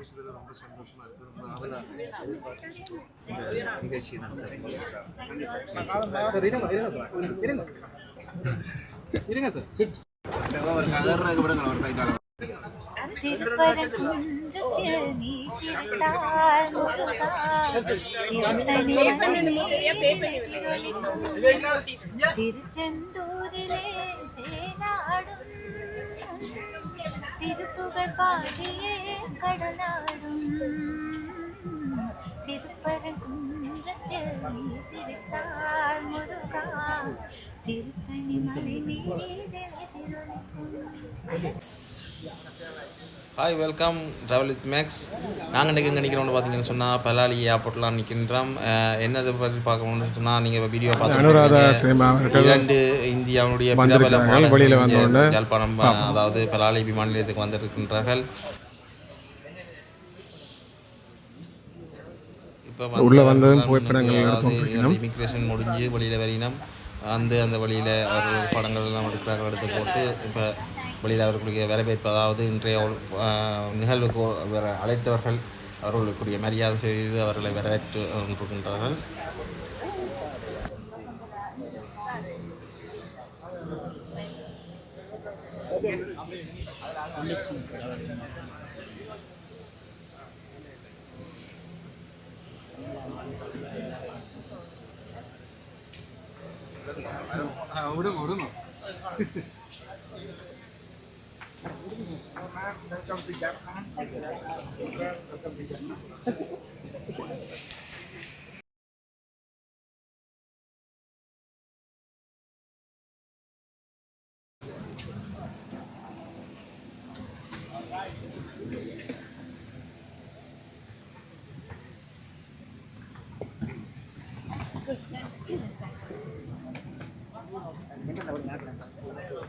சந்திச்சதுல ரொம்ப சந்தோஷமா இருக்கு. ரொம்ப ஆவலா எதிர்பார்த்து இந்த நிகழ்ச்சி நடத்துறேன். இருங்க சார் ஒரு கதறாக விடுங்க ஒரு கைதால திருச்செந்தூரிலே திருப்புகழ் பாடியே கடலாடும் திருப்பரங்குன்றத்தில் நீ சிரித்தால் முருகா திருத்தணி மலை மீது. Hi, welcome travel with Max. நாங்கள் இன்றைக்கி எங்கே நிற்கிறோம்னு பார்த்தீங்கன்னு சொன்னால் பலாலி ஏர்போர்ட்லாம் நிற்கின்றோம். என்னதை பற்றி பார்க்கணும்னு சொன்னால் நீங்கள் வீடியோ பார்த்து 2 இந்தியாவுடைய பிரபல பாடகர்கள் யாழ்ப்பாணம் அதாவது பலாலி விமான நிலையத்துக்கு வந்திருக்கின்றார்கள். இப்போ இமிக்ரேஷன் முடிஞ்சு வெளியில் வரையினோம் அந்த வழியில் அவர் படங்கள் எல்லாம் எடுக்கிறார்கள். எடுத்து போட்டு இப்போ வழியில் அவர்களுடைய வரவேற்பு, அதாவது இன்றைய நிகழ்வுக்கு அழைத்தவர்கள் அவர்களுக்குரிய மரியாதை செய்து அவர்களை வரவேற்று கொண்டிருக்கின்றார்கள்.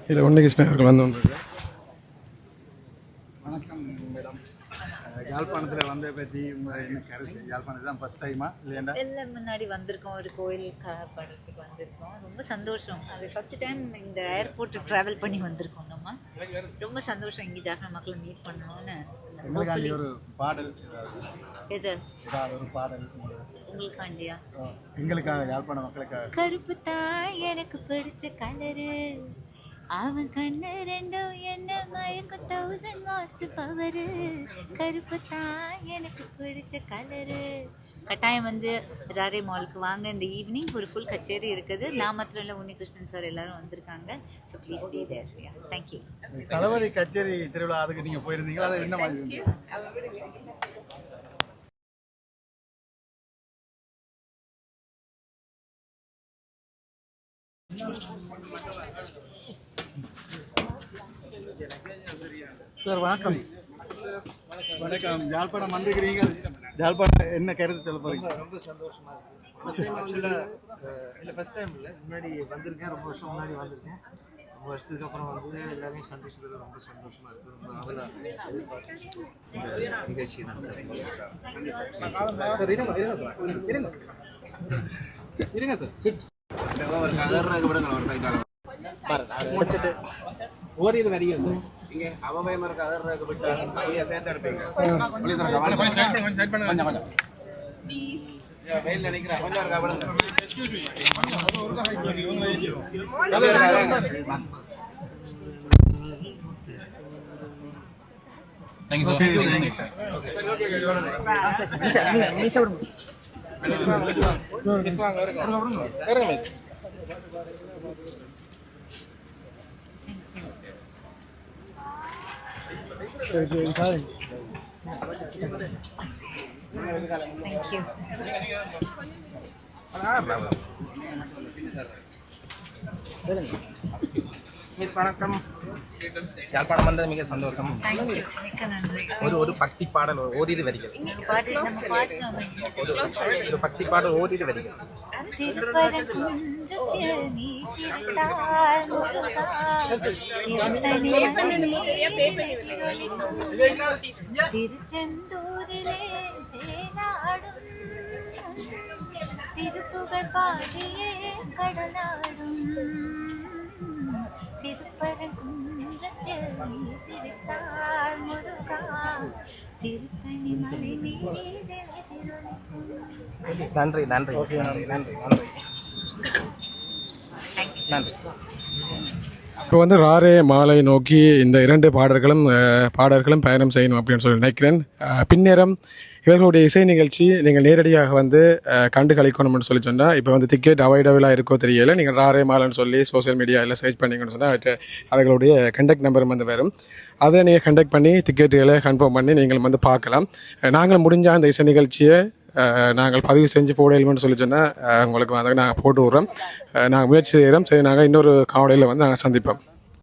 இல்லை உன்னிகிருஷ்ணன் அவர்கள் வந்து வணக்கம் மேடம். யாழ்ப்பாணத்தில் வந்த பற்றி என்ன கருத்து? யாழ்ப்பாணம் தான் ஃபர்ஸ்ட் டைமா இல்லையா? இல்லை, முன்னாடி வந்திருக்கோம், ஒரு கோயில் படத்துக்கு வந்திருக்கோம். ரொம்ப சந்தோஷம். அது ஃபர்ஸ்ட் டைம் இந்த ஏர்போர்ட் ட்ராவல் பண்ணி வந்திருக்கோம். நம்ம ரொம்ப சந்தோஷம் இங்கே ஜாஃப்னா மக்களை மீட் பண்ணணும்னு. ஒரு பாடல் எது ஒரு பாடல் உங்களுக்காண்டியா? எங்களுக்காக, யாழ்ப்பாண மக்களுக்காக. கருப்பு தான் எனக்கு பிடிச்ச கலரு, அவன் கண்ணு ரெண்டும் என்ன மயக்கம் 1000 வாட்ஸ் பவரு. கருப்பு தான் எனக்கு பிடிச்ச கலரு. கட்டாயம் வந்து ராரே மாலுக்கு வாங்க. இந்த ஈவினிங் ஒரு ஃபுல் கச்சேரி இருக்குது. நான் மாத்திரம் இல்லை, உன்னிகிருஷ்ணன் சார் எல்லாரும் வந்திருக்காங்க. So please be there. Thank you. தளபதி கச்சேரி திருவிழா அதுக்கு நீங்கள் போயிருந்தீங்களா? அது என்ன மாதிரி? சார் வணக்கம். வணக்கம். யாழ்ப்பாணம் வந்துக்கிறீங்க. யாழ்ப்பாணம் என்ன கருத்து சொல்ல போறீங்க? ரொம்ப சந்தோஷமா இருக்கு. ஃபர்ஸ்ட் டைம் இல்லை, முன்னாடி வந்திருக்கேன். ரொம்ப வருஷம் முன்னாடி வந்திருக்கேன். ரொம்ப வருஷத்துக்கு அப்புறம் வந்து எல்லாரையும் சந்திச்சதுல ரொம்ப சந்தோஷமா இருக்கு. ரொம்ப ஆவலா எதிர்பார்த்து இந்த நிகழ்ச்சி நடத்துறேன். இருங்க சார் ஒரு கதறாக விடுங்க ஒரு கைதால ஓரிரு வரிகள் சார். இங்கே அவமயமா இருக்க கதறாக விட்டு ஐயா தேர்ந்தெடுப்பீங்க. கொஞ்சம் வெயில் நினைக்கிறேன். கொஞ்சம் இருக்கா விடுங்க. Thank you. மிஸ் வணக்கம். யாழ்ப்பாணம் வந்தது மிக சந்தோஷம். ஒரு பக்தி பாடல் ஓரிரு வரிகள். ஒரு பக்தி பாடல் ஓரிரு வரிகள். திருச்செந்தூரிலே திருப்புகழ் பாடியே கடலாடும் திருப்பரங்குன்றத்தில் நீ சிரித்தால் முருகா திருத்தணி மலை மீது நன்றி நன்றி நன்றி நன்றி நன்றி நன்றி. இப்போ வந்து ராரே மாலை நோக்கி இந்த 2 பாடல்களும் பயணம் செய்யணும் அப்படின்னு சொல்லி நினைக்கிறேன். பின்னேரம் இவர்களுடைய இசை நிகழ்ச்சி நீங்கள் நேரடியாக வந்து கண்டு கழிக்கணும்னு சொல்லி சொன்னால் இப்போ வந்து டிக்கெட் அவைலபிளாக இருக்கோ தெரியல. நீங்கள் ராரே மாலைன்னு சொல்லி சோசியல் மீடியாவில் சர்ச் பண்ணிங்கன்னு சொன்னால் அவர்களுடைய கண்டக்ட் நம்பர் வந்து வரும். அதை நீங்கள் கண்டக்ட் பண்ணி டிக்கெட்டுகளை கன்ஃபார்ம் பண்ணி நீங்கள் வந்து பார்க்கலாம். நாங்கள் முடிஞ்ச அந்த இசை நிகழ்ச்சியை நாங்கள் பதிவு செஞ்சு போடலும்னு சொல்லி சொன்னால் உங்களுக்கு வந்து நாங்கள் போட்டு விட்றோம். நாங்கள் முயற்சி செய்கிறோம். சரி, நாங்கள் இன்னொரு காவலையில் வந்து நாங்கள் சந்திப்போம்.